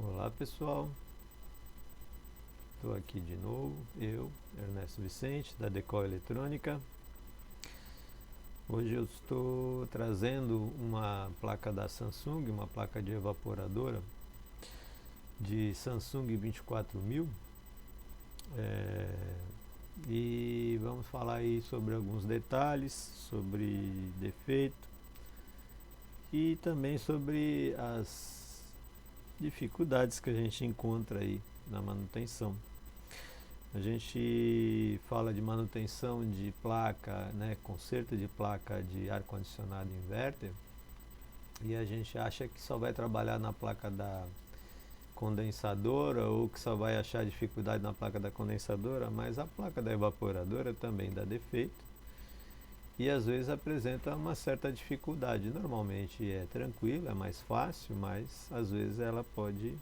Olá pessoal, estou aqui de novo, eu, Ernesto Vicente, da Decol Eletrônica. Hoje eu estou trazendo uma placa da Samsung, uma placa de evaporadora de Samsung 24000 e vamos falar aí sobre alguns detalhes, sobre defeito e também sobre as dificuldades que a gente encontra aí na manutenção. A gente fala de manutenção de placa, né, conserto de placa de ar-condicionado inverter, e a gente acha que só vai trabalhar na placa da condensadora ou que só vai achar dificuldade na placa da condensadora, mas a placa da evaporadora também dá defeito e às vezes apresenta uma certa dificuldade. Normalmente é tranquilo, é mais fácil, mas às vezes ela pode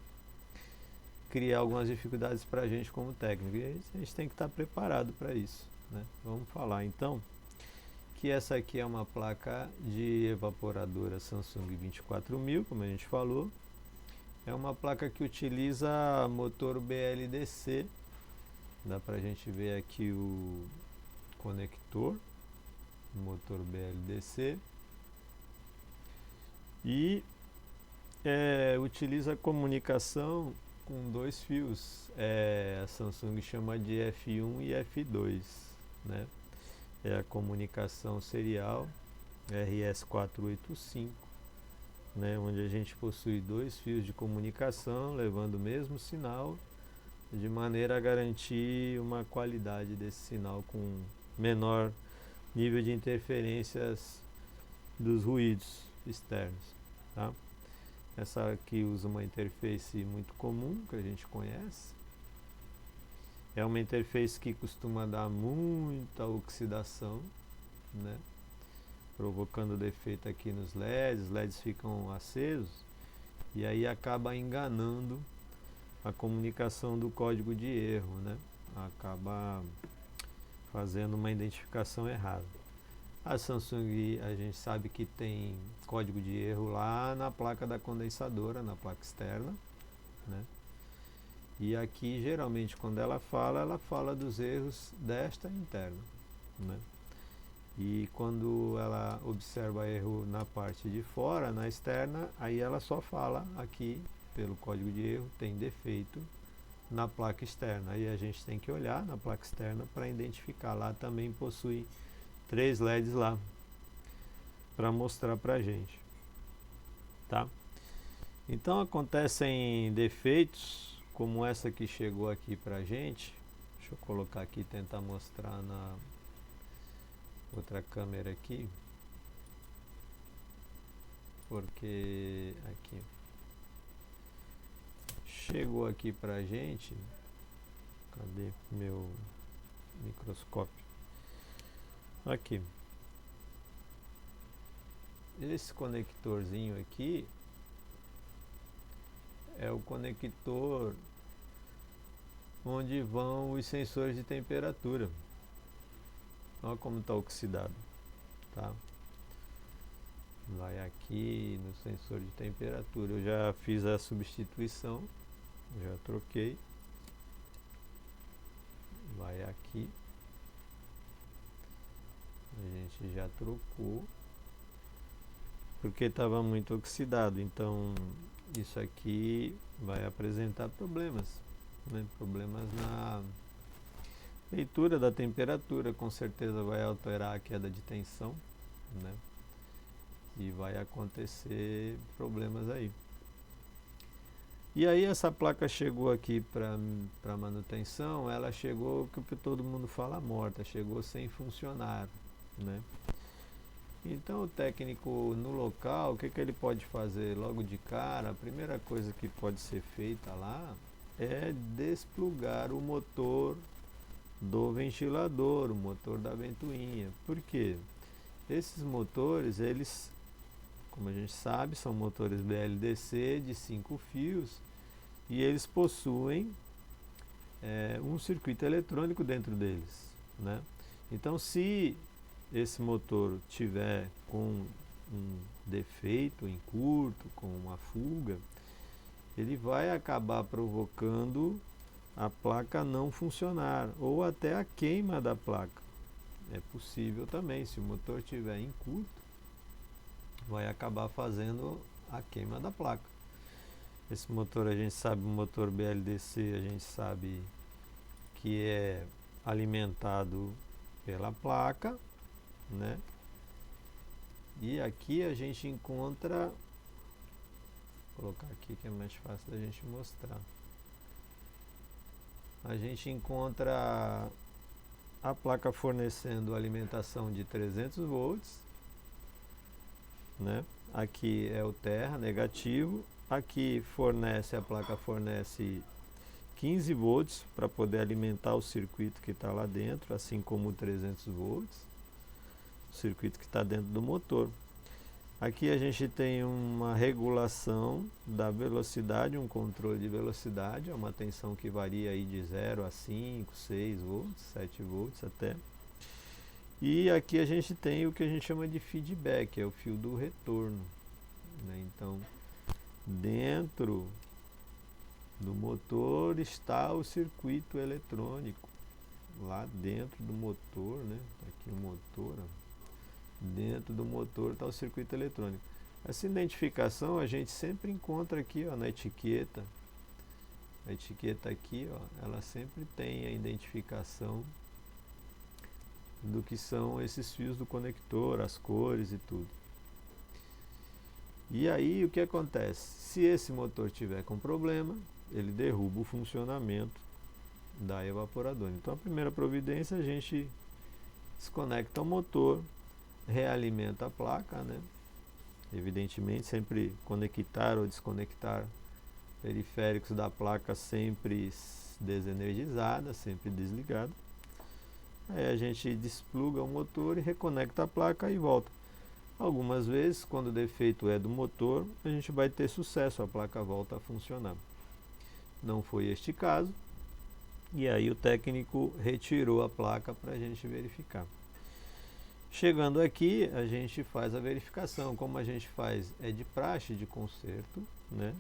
criar algumas dificuldades para a gente como técnico, e a gente tem que estar preparado para isso, né? Vamos falar então que essa aqui é uma placa de evaporadora Samsung 24000, como a gente falou. É uma placa que utiliza motor BLDC. Dá para a gente ver aqui o conector, motor BLDC, e utiliza comunicação com dois fios. A Samsung chama de F1 e F2, né? É a comunicação serial RS485, né? Onde a gente possui dois fios de comunicação levando o mesmo sinal, de maneira a garantir uma qualidade desse sinal com menor nível de interferências dos ruídos externos, tá? Essa aqui usa uma interface muito comum que a gente conhece. É uma interface que costuma dar muita oxidação, né? Provocando defeito aqui nos LEDs. Os LEDs ficam acesos e aí acaba enganando a comunicação do código de erro, né? Acaba fazendo uma identificação errada. A Samsung, a gente sabe que tem código de erro lá na placa da condensadora, na placa externa, né? E aqui, geralmente, quando ela fala dos erros desta interna, né? E quando ela observa erro na parte de fora, na externa, aí ela só fala aqui, pelo código de erro, tem defeito na placa externa. Aí a gente tem que olhar na placa externa para identificar. Lá também possui 3 LEDs lá para mostrar para a gente, tá? Então acontecem defeitos como essa que chegou aqui para a gente. Deixa eu colocar aqui e tentar mostrar na outra câmera aqui, porque aqui chegou aqui para a gente. Cadê meu microscópio? Aqui. Esse conectorzinho aqui é o conector onde vão os sensores de temperatura. Olha como está oxidado, tá? Vai aqui no sensor de temperatura. Eu já fiz a substituição, já troquei. Vai aqui. A gente já trocou porque estava muito oxidado. Então isso aqui vai apresentar problemas, né? Problemas na leitura da temperatura, com certeza vai alterar a queda de tensão, né? E vai acontecer problemas aí. E aí essa placa chegou aqui para manutenção. Ela chegou, que todo mundo fala, morta, chegou sem funcionar, né? Então o técnico no local, o que ele pode fazer logo de cara? A primeira coisa que pode ser feita lá é desplugar o motor do ventilador, o motor da ventoinha. Por quê? Esses motores, eles, como a gente sabe, são motores BLDC de 5 fios e eles possuem um circuito eletrônico dentro deles, né? Então, se esse motor tiver com um defeito em curto, com uma fuga, ele vai acabar provocando a placa não funcionar ou até a queima da placa. É possível também, se o motor estiver em curto, vai acabar fazendo a queima da placa. Esse motor a gente sabe, o motor BLDC, a gente sabe que é alimentado pela placa, né? E aqui a gente encontra, vou colocar aqui que é mais fácil da gente mostrar. A gente encontra a placa fornecendo alimentação de 300 volts, né? Aqui é o terra negativo, aqui a placa fornece 15 volts para poder alimentar o circuito que está lá dentro, assim como o 300 volts, o circuito que está dentro do motor. Aqui a gente tem uma regulação da velocidade, um controle de velocidade, é uma tensão que varia aí de 0 a 5, 6 volts, 7 volts até. E aqui a gente tem o que a gente chama de feedback, é o fio do retorno, né? Então, dentro do motor está o circuito eletrônico, lá dentro do motor, né? Aqui o motor, ó. Dentro do motor está o circuito eletrônico. Essa identificação a gente sempre encontra aqui, ó, na etiqueta. A etiqueta aqui, ó, ela sempre tem a identificação do que são esses fios do conector, as cores e tudo. E aí o que acontece? Se esse motor tiver com problema, ele derruba o funcionamento da evaporadora. Então a primeira providência, a gente desconecta o motor, realimenta a placa, né? Evidentemente sempre conectar ou desconectar periféricos da placa sempre desenergizada, sempre desligada. Aí a gente despluga o motor e reconecta a placa e volta. Algumas vezes, quando o defeito é do motor, a gente vai ter sucesso, a placa volta a funcionar. Não foi este caso, e aí o técnico retirou a placa para a gente verificar. Chegando aqui, a gente faz a verificação. Como a gente faz é de praxe de conserto, né?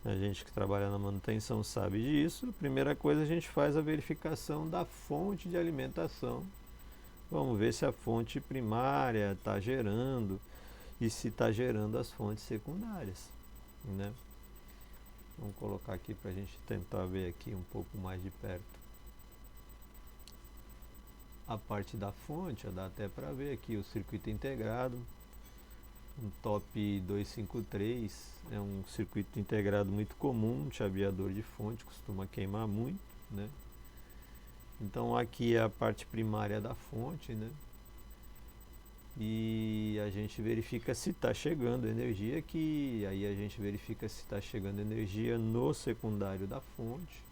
A gente que trabalha na manutenção sabe disso. A primeira coisa, a gente faz a verificação da fonte de alimentação. Vamos ver se a fonte primária está gerando e se está gerando as fontes secundárias, né? Vamos colocar aqui para a gente tentar ver aqui um pouco mais de perto. A parte da fonte, ó, dá até para ver aqui o circuito integrado, um top 253, é um circuito integrado muito comum, um chaveador de fonte, costuma queimar muito, né? Então aqui é a parte primária da fonte, né? E a gente verifica se está chegando energia aqui, aí a gente verifica se está chegando energia no secundário da fonte,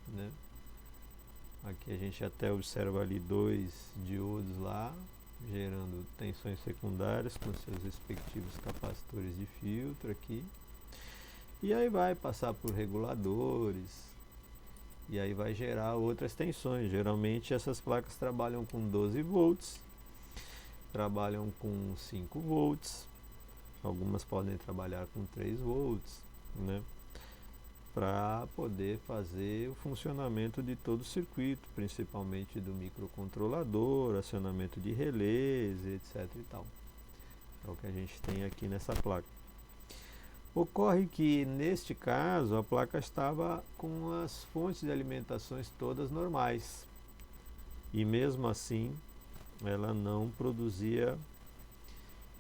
né? Aqui a gente até observa ali 2 diodos lá, gerando tensões secundárias com seus respectivos capacitores de filtro aqui. E aí vai passar por reguladores, e aí vai gerar outras tensões. Geralmente essas placas trabalham com 12 volts, trabalham com 5 volts, algumas podem trabalhar com 3 volts, né? Para poder fazer o funcionamento de todo o circuito, principalmente do microcontrolador, acionamento de relés, etc. e tal. É o que a gente tem aqui nessa placa. Ocorre que, neste caso, a placa estava com as fontes de alimentações todas normais. E mesmo assim, ela não produzia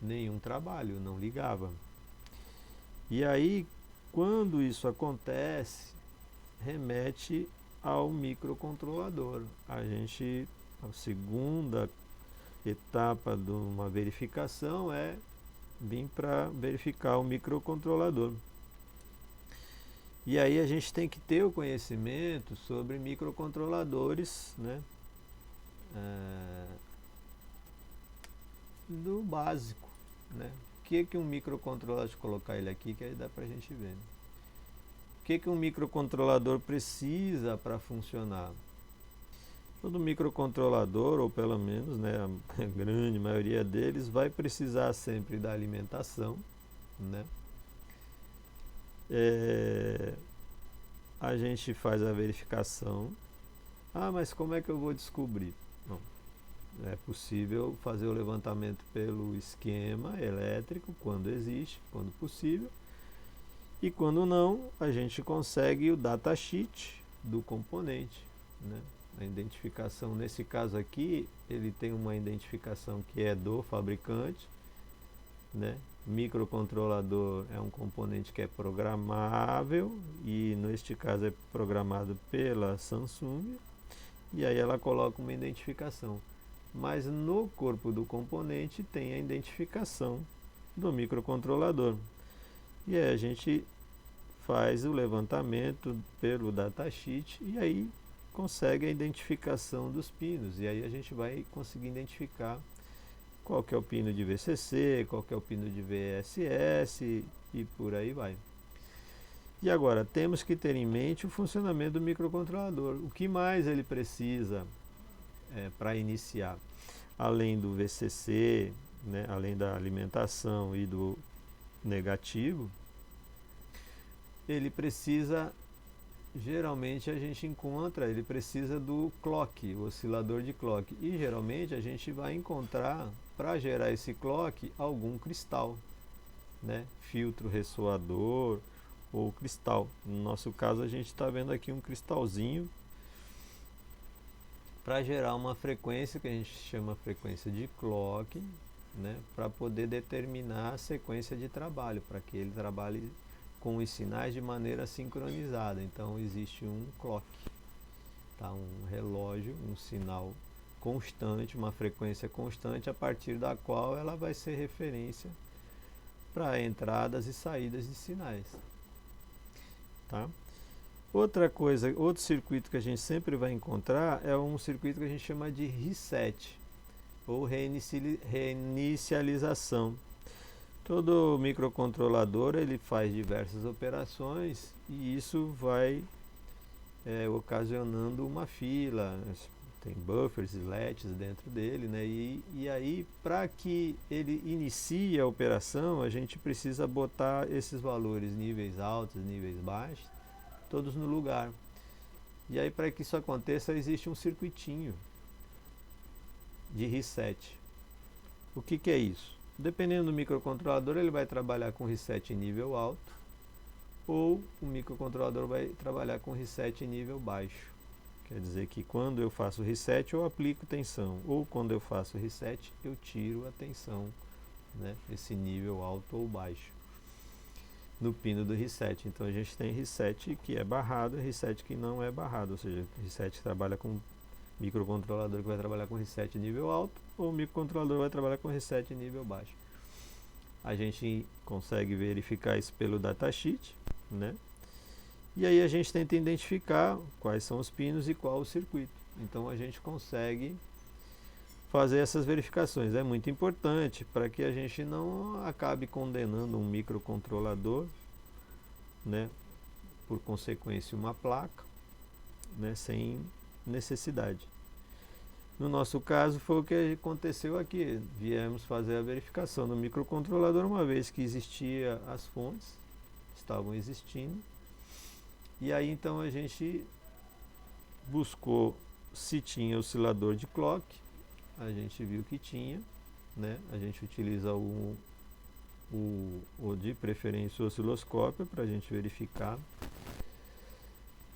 nenhum trabalho, não ligava. E aí, quando isso acontece, remete ao microcontrolador. A segunda etapa de uma verificação é vir para verificar o microcontrolador. E aí a gente tem que ter o conhecimento sobre microcontroladores, né? Do básico, né? O que um microcontrolador, deixa eu colocar ele aqui que aí dá pra gente ver. O que um microcontrolador precisa para funcionar? Todo microcontrolador, ou pelo menos, né, a grande maioria deles, vai precisar sempre da alimentação, né? É, a gente faz a verificação. Ah, mas como é que eu vou descobrir? Bom, é possível fazer o levantamento pelo esquema elétrico, quando existe, quando possível. E quando não, a gente consegue o datasheet do componente, né? A identificação, nesse caso aqui, ele tem uma identificação que é do fabricante, né? Microcontrolador é um componente que é programável e neste caso é programado pela Samsung, e aí ela coloca uma identificação. Mas no corpo do componente tem a identificação do microcontrolador. E aí a gente faz o levantamento pelo datasheet e aí consegue a identificação dos pinos. E aí a gente vai conseguir identificar qual que é o pino de VCC, qual que é o pino de VSS e por aí vai. E agora, temos que ter em mente o funcionamento do microcontrolador. O que mais ele precisa para iniciar? Além do VCC, né, além da alimentação e do negativo, ele precisa, geralmente a gente encontra, ele precisa do clock, o oscilador de clock. E geralmente a gente vai encontrar, para gerar esse clock, algum cristal, né? Filtro ressoador ou cristal. No nosso caso a gente está vendo aqui um cristalzinho para gerar uma frequência que a gente chama frequência de clock, né? Para poder determinar a sequência de trabalho, para que ele trabalhe com os sinais de maneira sincronizada. Então existe um clock, tá? Um relógio, um sinal constante, uma frequência constante, a partir da qual ela vai ser referência para entradas e saídas de sinais, tá? Outra coisa, outro circuito que a gente sempre vai encontrar é um circuito que a gente chama de reset ou reinicialização. Todo microcontrolador ele faz diversas operações e isso vai ocasionando uma fila, tem buffers e latches dentro dele, né? E aí, para que ele inicie a operação, a gente precisa botar esses valores, níveis altos, níveis baixos, todos no lugar. E aí, para que isso aconteça, existe um circuitinho de reset. O que é isso? Dependendo do microcontrolador, ele vai trabalhar com reset em nível alto, ou o microcontrolador vai trabalhar com reset em nível baixo. Quer dizer que quando eu faço reset, eu aplico tensão, ou quando eu faço reset, eu tiro a tensão, né? Esse nível alto ou baixo no pino do reset. Então a gente tem reset que é barrado e reset que não é barrado, ou seja, reset que trabalha com microcontrolador que vai trabalhar com reset nível alto, ou microcontrolador vai trabalhar com reset nível baixo. A gente consegue verificar isso pelo datasheet, né? E aí a gente tenta identificar quais são os pinos e qual o circuito. Então a gente consegue fazer essas verificações. É muito importante para que a gente não acabe condenando um microcontrolador, né, por consequência uma placa, né, sem necessidade. No nosso caso foi o que aconteceu aqui. Viemos fazer a verificação do microcontrolador, uma vez que existia as fontes, estavam existindo. E aí então a gente buscou se tinha oscilador de clock. A gente viu que tinha, né? A gente utiliza o de preferência o osciloscópio para a gente verificar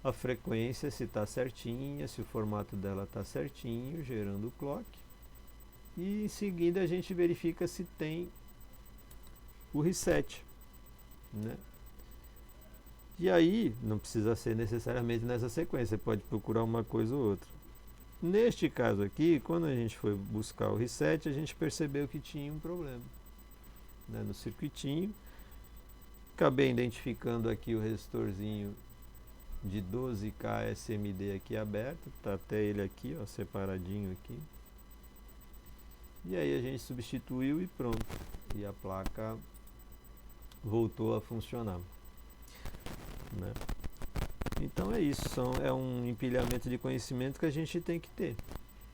a frequência, se está certinha, se o formato dela está certinho, gerando o clock. E em seguida a gente verifica se tem o reset, né? E aí, não precisa ser necessariamente nessa sequência, você pode procurar uma coisa ou outra. Neste caso aqui, quando a gente foi buscar o reset, a gente percebeu que tinha um problema, né, no circuitinho. Acabei identificando aqui o resistorzinho de 12K SMD aqui aberto, tá até ele aqui, ó, separadinho aqui. E aí a gente substituiu e pronto. E a placa voltou a funcionar, né? Então é isso, é um empilhamento de conhecimento que a gente tem que ter,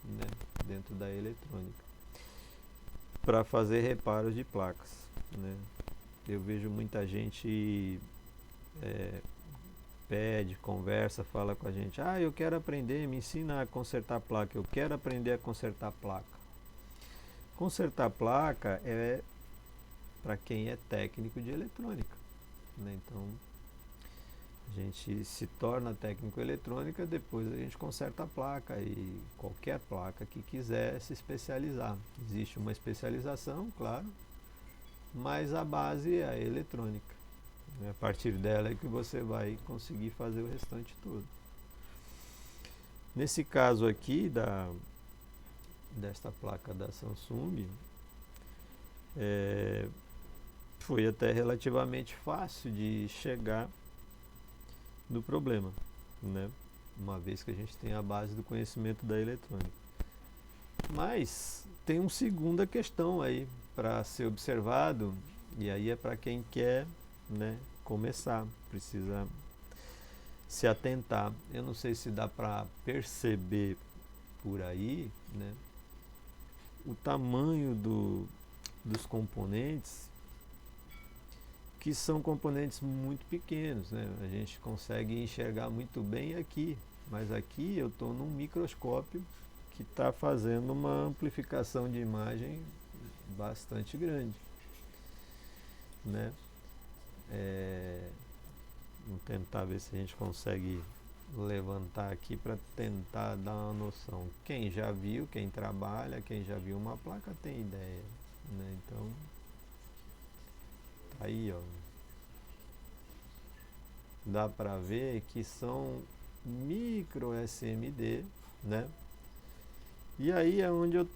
né, dentro da eletrônica para fazer reparos de placas, né? Eu vejo muita gente pede, conversa, fala com a gente, eu quero aprender, me ensina a consertar placa, eu quero aprender a consertar placa. Consertar placa é para quem é técnico de eletrônica, né? Então a gente se torna técnico eletrônica, depois a gente conserta a placa, e qualquer placa que quiser se especializar. Existe uma especialização, claro, mas a base é a eletrônica. A partir dela é que você vai conseguir fazer o restante todo. Nesse caso aqui desta placa da Samsung, foi até relativamente fácil de chegar no problema, né? Uma vez que a gente tem a base do conhecimento da eletrônica. Mas tem uma segunda questão aí para ser observado, e aí é para quem quer, né, começar, precisa se atentar. Eu não sei se dá para perceber por aí, né, o tamanho dos componentes, que são componentes muito pequenos, né? A gente consegue enxergar muito bem aqui, mas aqui eu estou num microscópio que está fazendo uma amplificação de imagem bastante grande, né? Vamos tentar ver se a gente consegue levantar aqui para tentar dar uma noção. Quem já viu, quem trabalha, quem já viu uma placa tem ideia, né? Então tá aí, ó, dá para ver que são micro SMD, né? E aí é onde eu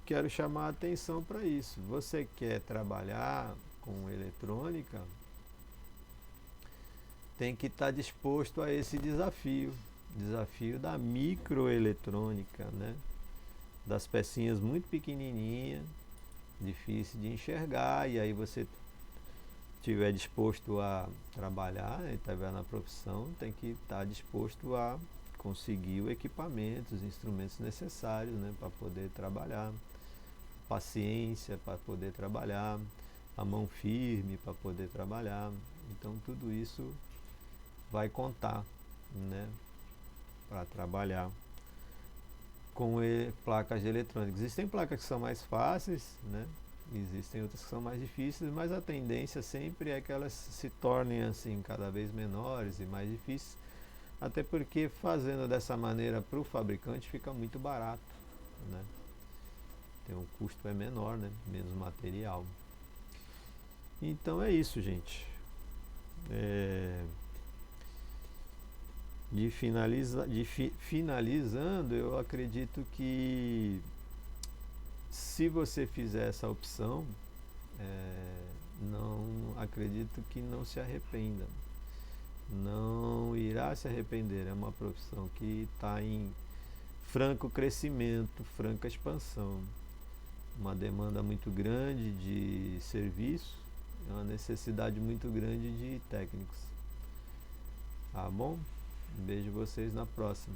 quero chamar a atenção para isso. Você quer trabalhar com eletrônica, tem que estar disposto a esse desafio da microeletrônica, né? Das pecinhas muito pequenininhas, difícil de enxergar, e aí você estiver disposto a trabalhar, estiver na profissão, tem que estar disposto a conseguir o equipamento, os instrumentos necessários, né, para poder trabalhar, paciência para poder trabalhar, a mão firme para poder trabalhar. Então tudo isso vai contar, né, para trabalhar com placas de eletrônica. Existem placas que são mais fáceis, né? Existem outras que são mais difíceis, mas a tendência sempre é que elas se tornem assim cada vez menores e mais difíceis, até porque fazendo dessa maneira para o fabricante fica muito barato, né? Tem um custo menor, né? Menos material. Então é isso, gente. Finalizando, eu acredito que se você fizer essa opção, não acredito que não se arrependa. Não irá se arrepender. É uma profissão que está em franco crescimento, franca expansão. Uma demanda muito grande de serviço, uma necessidade muito grande de técnicos. Tá bom? Vejo vocês na próxima.